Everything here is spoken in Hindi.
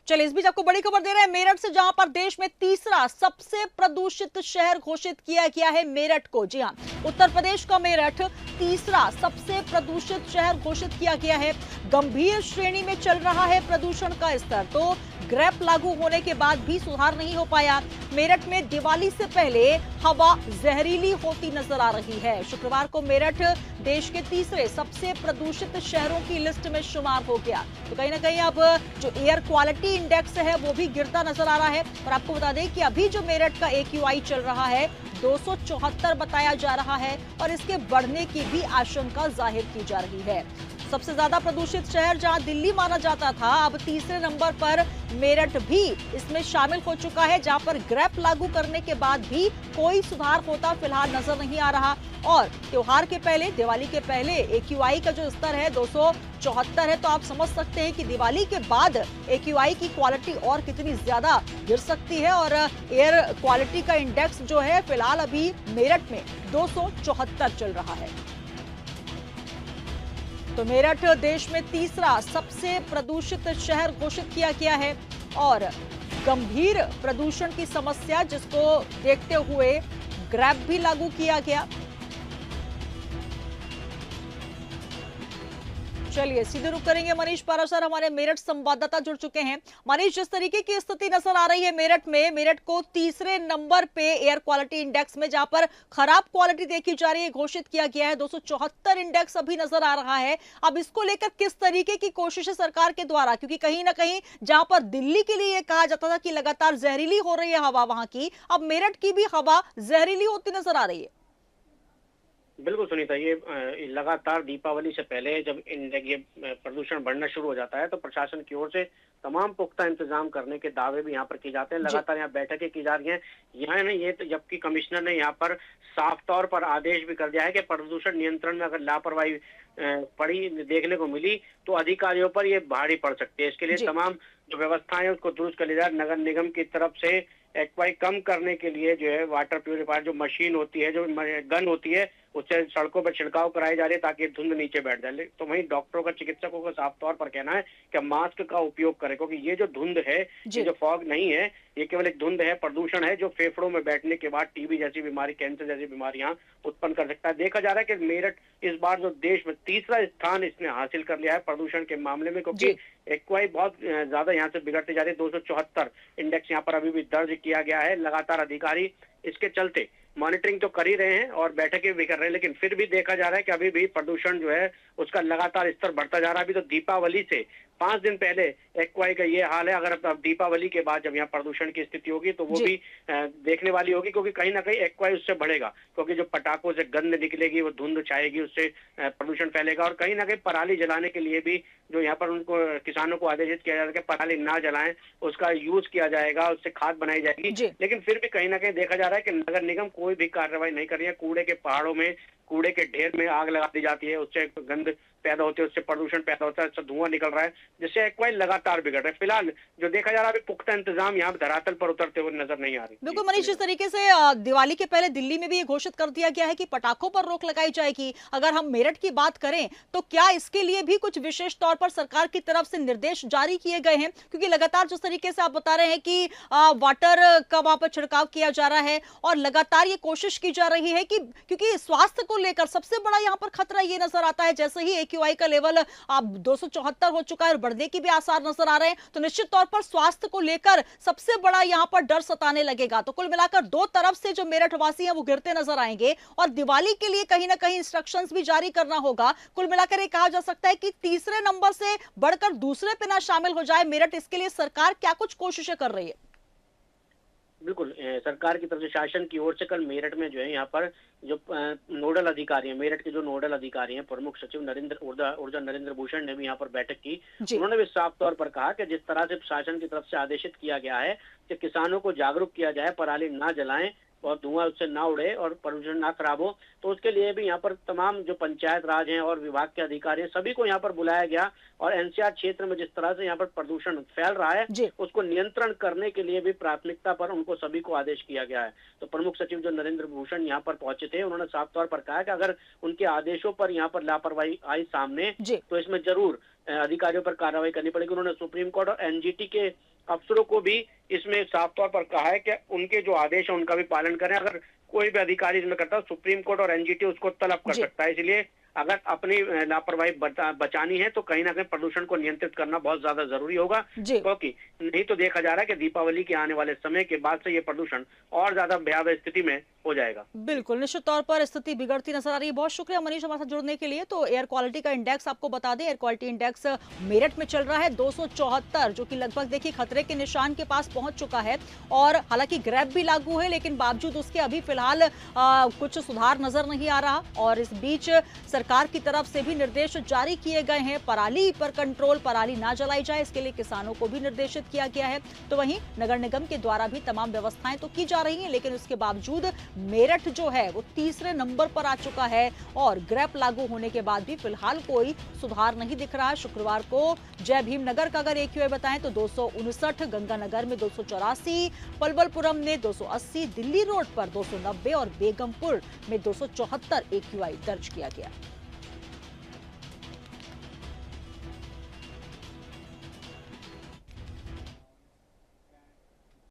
चलिए इस बीच आपको बड़ी खबर दे रहे हैं मेरठ से, जहां पर देश में तीसरा सबसे प्रदूषित शहर घोषित किया गया है मेरठ को। जी हां, उत्तर प्रदेश का मेरठ तीसरा सबसे प्रदूषित शहर घोषित किया गया है। गंभीर श्रेणी में चल रहा है प्रदूषण का स्तर। तो ग्रेप लागू होने के बाद भी सुधार नहीं हो पाया। मेरठ में दिवाली से पहले हवा जहरीली होती नजर आ रही है। शुक्रवार को मेरठ देश के तीसरे सबसे प्रदूषित शहरों की लिस्ट में शुमार हो गया। तो कहीं ना कहीं अब जो एयर क्वालिटी इंडेक्स है वो भी गिरता नजर आ रहा है। और आपको बता दें कि अभी जो मेरठ का AQI चल रहा है 274 बताया जा रहा है और इसके बढ़ने की भी आशंका जाहिर की जा रही है। सबसे ज्यादा प्रदूषित शहर जहां दिल्ली माना जाता था, अब तीसरे नंबर पर मेरठ भी इसमें शामिल हो चुका है, जहां पर ग्रेप लागू करने के बाद भी कोई सुधार होता फिलहाल नजर नहीं आ रहा। और त्योहार के पहले, दिवाली के पहले AQI का जो स्तर है 274 है, तो आप समझ सकते हैं कि दिवाली के बाद AQI की क्वालिटी और कितनी ज्यादा गिर सकती है। और एयर क्वालिटी का इंडेक्स जो है फिलहाल अभी मेरठ में 274 चल रहा है। तो मेरठ देश में तीसरा सबसे प्रदूषित शहर घोषित किया गया है और गंभीर प्रदूषण की समस्या जिसको देखते हुए ग्रैब भी लागू किया गया। चलिए सीधे रुक करेंगे मनीष पाराशर, हमारे मेरठ संवाददाता जुड़ चुके हैं। मनीष, जिस तरीके की स्थिति नजर आ रही है मेरठ में, मेरठ को तीसरे नंबर पे एयर क्वालिटी इंडेक्स में, जहां पर खराब क्वालिटी देखी जा रही है, घोषित किया गया है। 274 इंडेक्स अभी नजर आ रहा है। अब इसको लेकर किस तरीके की कोशिश है सरकार के द्वारा, क्योंकि कहीं ना कहीं जहां पर दिल्ली के लिए कहा जाता था कि लगातार जहरीली हो रही है हवा वहां की, अब मेरठ की भी हवा जहरीली होती नजर आ रही है। बिल्कुल सुनीता, ये लगातार दीपावली से पहले जब ये प्रदूषण बढ़ना शुरू हो जाता है तो प्रशासन की ओर से तमाम पुख्ता इंतजाम करने के दावे भी यहाँ पर किए जाते हैं। लगातार यहाँ बैठकें की जा रही हैं। यहाँ ना ये तो जबकि कमिश्नर ने यहाँ पर साफ तौर पर आदेश भी कर दिया है कि प्रदूषण नियंत्रण में अगर लापरवाही पड़ी देखने को मिली तो अधिकारियों पर ये भारी पड़ सकती है। इसके लिए तमाम जो व्यवस्थाएं है उसको दुरुस्त कर लिया जाए। नगर निगम की तरफ से AQI कम करने के लिए जो है वाटर प्यूरिफायर जो मशीन होती है, जो गन होती है, उससे सड़कों पर छिड़काव कराई जा रही है ताकि धुंध नीचे बैठ जाए। तो वहीं डॉक्टरों का, चिकित्सकों का साफ तौर पर कहना है कि मास्क का उपयोग करें, क्योंकि ये जो धुंध है, ये जो फॉग नहीं है, ये केवल एक धुंध है, प्रदूषण है जो फेफड़ों में बैठने के बाद TB जैसी बीमारी, कैंसर जैसी बीमारियां उत्पन्न कर सकता है। देखा जा रहा है कि मेरठ इस बार जो देश में तीसरा स्थान इसने हासिल कर लिया है प्रदूषण के मामले में, क्योंकि AQI बहुत ज्यादा यहाँ से बिगड़ते जा रही है। 274 इंडेक्स यहाँ पर अभी भी दर्ज किया गया है। लगातार अधिकारी इसके चलते मॉनिटरिंग तो कर ही रहे हैं और बैठकें भी कर रहे हैं, लेकिन फिर भी देखा जा रहा है कि अभी भी प्रदूषण जो है उसका लगातार स्तर बढ़ता जा रहा है। अभी तो दीपावली से 5 दिन पहले AQI का ये हाल है। अगर अब दीपावली के बाद जब यहाँ प्रदूषण की स्थिति होगी तो वो भी देखने वाली होगी, क्योंकि कहीं ना कहीं AQI उससे बढ़ेगा, क्योंकि जो पटाखों से गंध निकलेगी, वो धुंध छाएगी, उससे प्रदूषण फैलेगा। और कहीं ना कहीं पराली जलाने के लिए भी जो यहाँ पर उनको किसानों को आदेशित किया जाएगा कि पराली ना जलाएं, उसका यूज किया जाएगा, उससे खाद बनाई जाएगी। लेकिन फिर भी कहीं ना कहीं देखा जा रहा है कि नगर निगम कोई भी कार्रवाई नहीं कर रही है। कूड़े के पहाड़ों में, कूड़े के ढेर में आग लगा दी जाती है, उससे गंध पैदा होती है, उससे प्रदूषण पैदा होता है, उससे धुआं निकल रहा है, जिससे AQI लगातार बिगड़ रहा है। फिलहाल जो देखा जा रहा है अभी पुख्ता इंतजाम यहाँ धरातल पर उतरते हुए नजर नहीं आ रही। बिल्कुल मनीष, इस तरीके से दिवाली के पहले दिल्ली में भी ये घोषित कर दिया गया है कि पटाखों पर रोक लगाई जाएगी। अगर हम मेरठ की बात करें तो क्या इसके लिए भी कुछ विशेष तौर पर सरकार की तरफ से निर्देश जारी किए गए हैं? क्योंकि लगातार जिस तरीके से आप बता रहे हैं कि वाटर का वहां पर छिड़काव किया जा रहा है और लगातार ये कोशिश की जा रही है कि, क्योंकि स्वास्थ्य को लेकर सबसे बड़ा यहाँ पर खतरा ये नजर आता है, जैसे ही AQI का लेवल अब 274 हो चुका है और बढ़ने की भी आसार नजर आ रहे हैं, तो निश्चित तौर पर स्वास्थ्य को लेकर सबसे बड़ा यहां पर डर सताने लगेगा। तो कुल मिलाकर दो तरफ से जो मेरठ वासी हैं वो गिरते नजर आएंगे और दिवाली के लिए कहीं ना कहीं इंस्ट्रक्शंस भी जारी करना होगा। कुल मिलाकर ये कहा जा सकता है कि तीसरे नंबर से बढ़कर दूसरे पे ना शामिल हो जाए मेरठ, इसके लिए सरकार क्या कुछ कोशिशें कर रही है? बिल्कुल, सरकार की तरफ से, शासन की ओर से कल मेरठ में जो है यहाँ पर जो नोडल अधिकारी हैं, मेरठ के जो नोडल अधिकारी हैं, प्रमुख सचिव ऊर्जा नरेंद्र भूषण ने भी यहाँ पर बैठक की। उन्होंने भी साफ तौर पर कहा कि जिस तरह से शासन की तरफ से आदेशित किया गया है कि किसानों को जागरूक किया जाए, पराली ना जलाएं और धुआं उससे ना उड़े और प्रदूषण ना खराब हो, तो उसके लिए भी यहाँ पर तमाम जो पंचायत राज हैं और विभाग के अधिकारी हैं, सभी को यहाँ पर बुलाया गया। और NCR क्षेत्र में जिस तरह से यहाँ पर प्रदूषण फैल रहा है उसको नियंत्रण करने के लिए भी प्राथमिकता पर उनको सभी को आदेश किया गया है। तो प्रमुख सचिव जो नरेंद्र भूषण यहाँ पर पहुंचे थे, उन्होंने साफ तौर पर कहा कि अगर उनके आदेशों पर यहाँ पर लापरवाही आई सामने तो इसमें जरूर अधिकारियों पर कार्रवाई करनी पड़ेगी। उन्होंने सुप्रीम कोर्ट और NGT के अफसरों को भी इसमें साफ तौर पर कहा है कि उनके जो आदेश है उनका भी पालन करें। अगर कोई भी अधिकारी इसमें करता है, सुप्रीम कोर्ट और एनजीटी उसको तलब कर जी। सकता है। इसलिए अगर अपनी लापरवाही बचानी है तो कहीं ना कहीं प्रदूषण को नियंत्रित करना बहुत ज्यादा जरूरी होगा, जी। क्योंकि नहीं तो देखा जा रहा है कि दीपावली के आने वाले समय के बाद से ये प्रदूषण और ज्यादा भयावह स्थिति में हो जाएगा। बिल्कुल, निश्चित तौर पर स्थिति बिगड़ती नजर आ रही है। बहुत शुक्रिया मनीष हमारे साथ जुड़ने के लिए। तो एयर क्वालिटी का इंडेक्स आपको बता दें, एयर क्वालिटी इंडेक्स मेरठ में चल रहा है 274, जो कि लगभग देखिए खतरे के निशान के पास पहुंच चुका है। और हालांकि ग्रैब भी लागू है, लेकिन बावजूद उसके अभी फिलहाल कुछ सुधार नजर नहीं आ रहा। और इस बीच सरकार की तरफ से भी निर्देश जारी किए गए हैं, पराली पर कंट्रोल, पराली ना जलाई जाए, इसके लिए किसानों को भी निर्देशित किया गया है। तो वहीं नगर निगम के द्वारा भी तमाम व्यवस्थाएं तो की जा रही हैं, लेकिन उसके बावजूद मेरठ जो है वो तीसरे नंबर पर आ चुका है। और ग्रैप लागू होने के बाद भी फिलहाल कोई सुधार नहीं दिख रहा है। शुक्रवार को जय भीम नगर का अगर AQI बताएं तो 259, गंगानगर में 284, पलवलपुरम में 280, दिल्ली रोड पर 290 और बेगमपुर में 274 AQI दर्ज किया गया।